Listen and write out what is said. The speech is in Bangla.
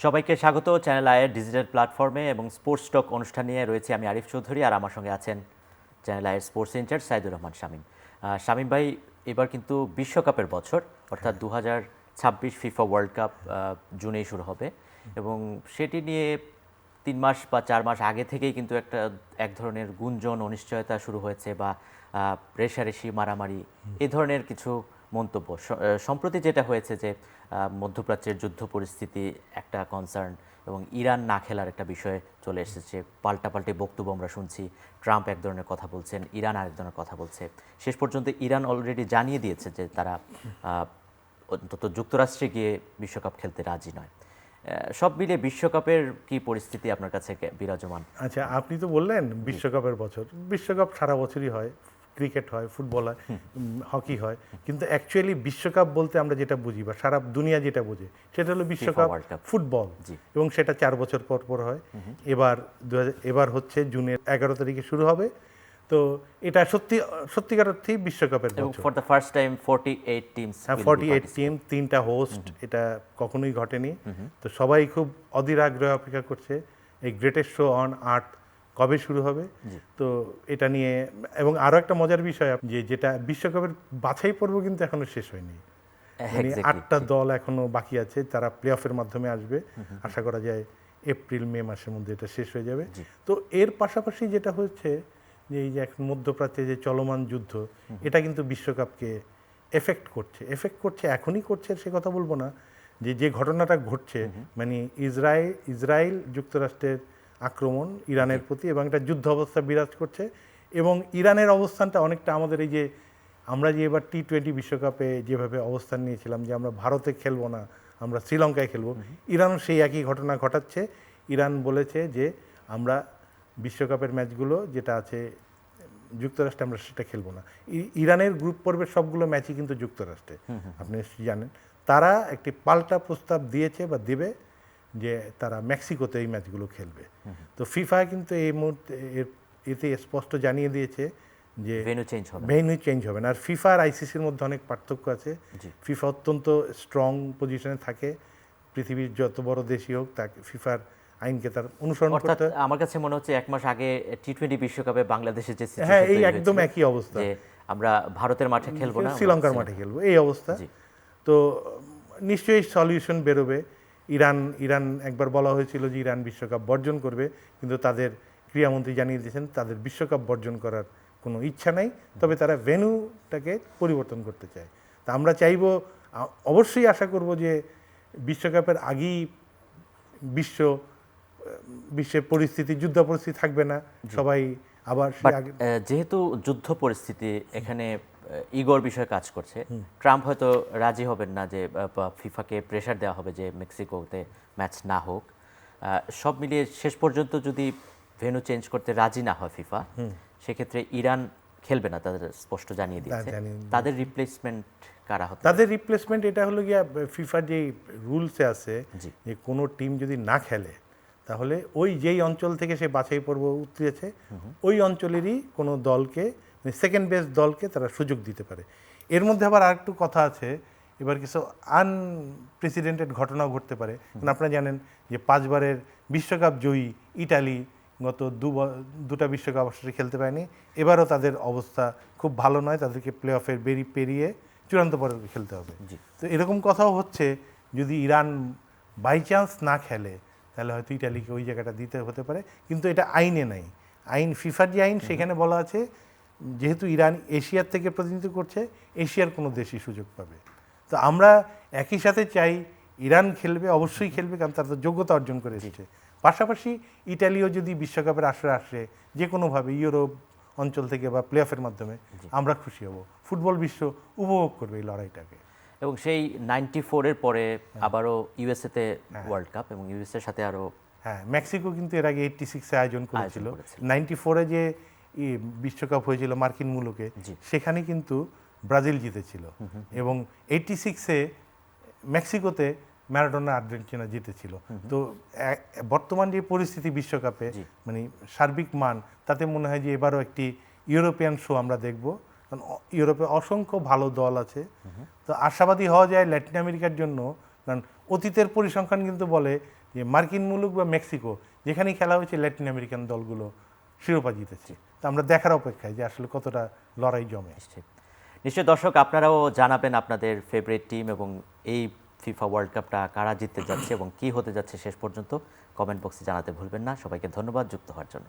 সবাইকে স্বাগত চ্যানেল আইয়ের ডিজিটাল প্ল্যাটফর্মে এবং স্পোর্টস টক অনুষ্ঠান নিয়ে রয়েছে আমি আরিফ চৌধুরী, আর আমার সঙ্গে আছেন চ্যানেল আইয়ের স্পোর্টস ইনচার্জ সাইদুর রহমান শামীম। শামীম ভাই, এবার কিন্তু বিশ্বকাপের বছর, অর্থাৎ 2026 ফিফা ওয়ার্ল্ড কাপ জুনেই শুরু হবে এবং সেটি নিয়ে 3 মাস বা 4 মাস আগে থেকেই কিন্তু এক ধরনের গুঞ্জন, অনিশ্চয়তা শুরু হয়েছে বা রেষারেষি, মারামারি, এ ধরনের কিছু মন্তব্য। সম্প্রতি যেটা হয়েছে যে মধ্যপ্রাচ্যের যুদ্ধ পরিস্থিতি একটা কনসার্ন এবং ইরান না খেলার একটা বিষয় চলে এসেছে। পাল্টাপাল্টি বক্তব্য আমরা শুনছি। ট্রাম্প এক ধরনের কথা বলছেন, ইরান আরেক ধরনের কথা বলছে। শেষ পর্যন্ত ইরান অলরেডি জানিয়ে দিয়েছে যে তারা অন্তত যুক্তরাষ্ট্রে গিয়ে বিশ্বকাপ খেলতে রাজি নয়। সব মিলিয়ে বিশ্বকাপের কি পরিস্থিতি আপনার কাছে বিরাজমান? আচ্ছা, আপনি তো বললেন বিশ্বকাপের বছর। বিশ্বকাপ সারা বছরই হয়, ক্রিকেট হয়, ফুটবল হয়, হকি হয়, কিন্তু অ্যাকচুয়ালি বিশ্বকাপ বলতে আমরা যেটা বুঝি বা সারা দুনিয়া যেটা বোঝে সেটা হলো বিশ্বকাপ ফুটবল, এবং সেটা 4 বছর পর পর হয়। এবার হচ্ছে জুনের 11 তারিখে শুরু হবে। তো এটা সত্যিকার অর্থেই বিশ্বকাপের বছর। For the first time 48 teams, 48 team, 3টা হোস্ট, এটা কখনোই ঘটেনি। তো সবাই খুব অধীর আগ্রহে অপেক্ষা করছে এই গ্রেটেস্ট শো অন আর্থ কবে শুরু হবে। তো এটা নিয়ে, এবং আরও একটা মজার বিষয় যেটা বিশ্বকাপের বাছাই পর্ব কিন্তু এখনো শেষ হয়নি। মানে 8টা দল এখনো বাকি আছে, তারা প্লে অফের মাধ্যমে আসবে। আশা করা যায় এপ্রিল মে মাসের মধ্যে এটা শেষ হয়ে যাবে। তো এর পাশাপাশি যেটা হচ্ছে যে এই যে এখন মধ্যপ্রাচ্যে যে চলমান যুদ্ধ, এটা কিন্তু বিশ্বকাপকে এফেক্ট করছে এখনই করছে সে কথা বলবো না, যে ঘটনাটা ঘটছে, মানে ইসরায়েল যুক্তরাষ্ট্রের আক্রমণ ইরানের প্রতি, এবং একটা যুদ্ধ অবস্থা বিরাজ করছে। এবং ইরানের অবস্থানটা অনেকটা আমাদের এই যে আমরা যে এবার T20 বিশ্বকাপে যেভাবে অবস্থান নিয়েছিলাম যে আমরা ভারতে খেলবো না, আমরা শ্রীলঙ্কায় খেলবো, ইরানও সেই একই ঘটনা ঘটাচ্ছে। ইরান বলেছে যে আমরা বিশ্বকাপের ম্যাচগুলো যেটা আছে যুক্তরাষ্ট্রে আমরা সেটা খেলবো না। ইরানের গ্রুপ পর্বের সবগুলো ম্যাচই কিন্তু যুক্তরাষ্ট্রে, আপনি জানেন। তারা একটি পাল্টা প্রস্তাব দিয়েছে বা দেবে যে তারা মেক্সিকোতে এই ম্যাচগুলো খেলবে। তো ফিফা কিন্তু এই মুহূর্তে এতে স্পষ্ট জানিয়ে দিয়েছে যে ভেন্যু চেঞ্জ হবে না। আর ফিফা আর আইসিসির মধ্যে অনেক পার্থক্য আছে। ফিফা অত্যন্ত স্ট্রং পজিশনে থাকে, পৃথিবীর যত বড় দেশই হোক তাকে ফিফার আইনকে তার অনুসরণ করতে। আমার কাছে মনে হচ্ছে 1 মাস আগে T20 বিশ্বকাপে বাংলাদেশের যে হ্যাঁ, এই একদম একই অবস্থা, আমরা ভারতের মাঠে খেলবো না, শ্রীলঙ্কার মাঠে খেলবো, এই অবস্থা। তো নিশ্চয়ই সলিউশন বেরোবে। ইরান একবার বলা হয়েছিল যে ইরান বিশ্বকাপ বর্জন করবে, কিন্তু তাদের ক্রীড়ামন্ত্রী জানিয়ে দিয়েছেন তাদের বিশ্বকাপ বর্জন করার কোনো ইচ্ছা নাই, তবে তারা ভেন্যুটাকে পরিবর্তন করতে চায়। তা আমরা চাইবো, অবশ্যই আশা করব যে বিশ্বকাপের আগেই বিশ্বের পরিস্থিতি, যুদ্ধ পরিস্থিতি থাকবে না, সবাই আবার যেহেতু যুদ্ধ পরিস্থিতি এখানে ইগোর বিষয়ে কাজ করছে। ট্রাম্প হয়তো রাজি হবেন না যে ফিফাকে প্রেশার দেওয়া হবে যে মেক্সিকোতে ম্যাচ না হোক। সব মিলিয়ে শেষ পর্যন্ত যদি ভেন্যু চেঞ্জ করতে রাজি না হয় ফিফা, সেক্ষেত্রে ইরান খেলবে না, তাদের স্পষ্ট জানিয়ে দিয়েছে। তাদের রিপ্লেসমেন্ট কারা হবে? তাদের রিপ্লেসমেন্ট এটা হলো গিয়া ফিফার যে রুলসে আছে যে কোনো টিম যদি না খেলে তাহলে ওই যেই অঞ্চল থেকে সে বাছাই পর্ব উতরেছে ওই অঞ্চলেরই কোনো দলকে, সেকেন্ড বেস্ট দলকে তারা সুযোগ দিতে পারে। এর মধ্যে আবার আরেকটু কথা আছে, এবার কিছু আনপ্রেসিডেন্টেড ঘটনাও ঘটতে পারে। কারণ আপনারা জানেন যে 5বারের বিশ্বকাপ জয়ী ইটালি গত দুটা বিশ্বকাপ আসলে খেলতে পারেনি। এবারও তাদের অবস্থা খুব ভালো নয়, তাদেরকে প্লে অফের পেরিয়ে চূড়ান্ত পর্বে খেলতে হবে। তো এরকম কথাও হচ্ছে, যদি ইরান বাই চান্স না খেলে তাহলে হয়তো ইটালিকে ওই জায়গাটা দিতে হতে পারে, কিন্তু এটা আইনে নাই। ফিফার যে আইন সেখানে বলা আছে যেহেতু ইরান এশিয়ার থেকে প্রতিনিধিত্ব করছে, এশিয়ার কোনো দেশই সুযোগ পাবে। তো আমরা একই সাথে চাই ইরান খেলবে, অবশ্যই খেলবে, কারণ তারা তো যোগ্যতা অর্জন করে এসেছে। পাশাপাশি ইটালিও যদি বিশ্বকাপের আসরে আসে যে কোনোভাবে ইউরোপ অঞ্চল থেকে বা প্লে অফের মাধ্যমে, আমরা খুশি হব। ফুটবল বিশ্ব উপভোগ করবে এই লড়াইটাকে। এবং সেই 94-এর পরে আবারও ইউএসএতে ওয়ার্ল্ড কাপ, এবং ইউএসএর সাথে আরও মেক্সিকো কিন্তু এর আগে 86-এ আয়োজন করেছিল। 94-এ যে বিশ্বকাপ হয়েছিল মার্কিন মুলুকে, সেখানে কিন্তু ব্রাজিল জিতেছিল, এবং 86-এ মেক্সিকোতে ম্যারাডোনা আর্জেন্টিনা জিতেছিল। তো বর্তমান যে পরিস্থিতি বিশ্বকাপে, মানে সার্বিক মান, তাতে মনে হয় যে এবারও একটি ইউরোপিয়ান শো আমরা দেখব, কারণ ইউরোপে অসংখ্য ভালো দল আছে। তো আশাবাদী হওয়া যায় ল্যাটিন আমেরিকার জন্য কারণ অতীতের পরিসংখ্যান কিন্তু বলে যে মার্কিন মুলুক বা মেক্সিকো যেখানেই খেলা হয়েছে ল্যাটিন আমেরিকান দলগুলো শিরোপা জিতেছে। তো আমরা দেখার অপেক্ষায় যে আসলে কতটা লড়াই জমে। নিশ্চয়ই দর্শক আপনারাও জানাবেন আপনাদের ফেভারিট টিম এবং এই ফিফা ওয়ার্ল্ড কাপটা কারা জিততে যাচ্ছে এবং কি হতে যাচ্ছে শেষ পর্যন্ত কমেন্ট বক্সে জানাতে ভুলবেন না। সবাইকে ধন্যবাদ যুক্ত হওয়ার জন্য।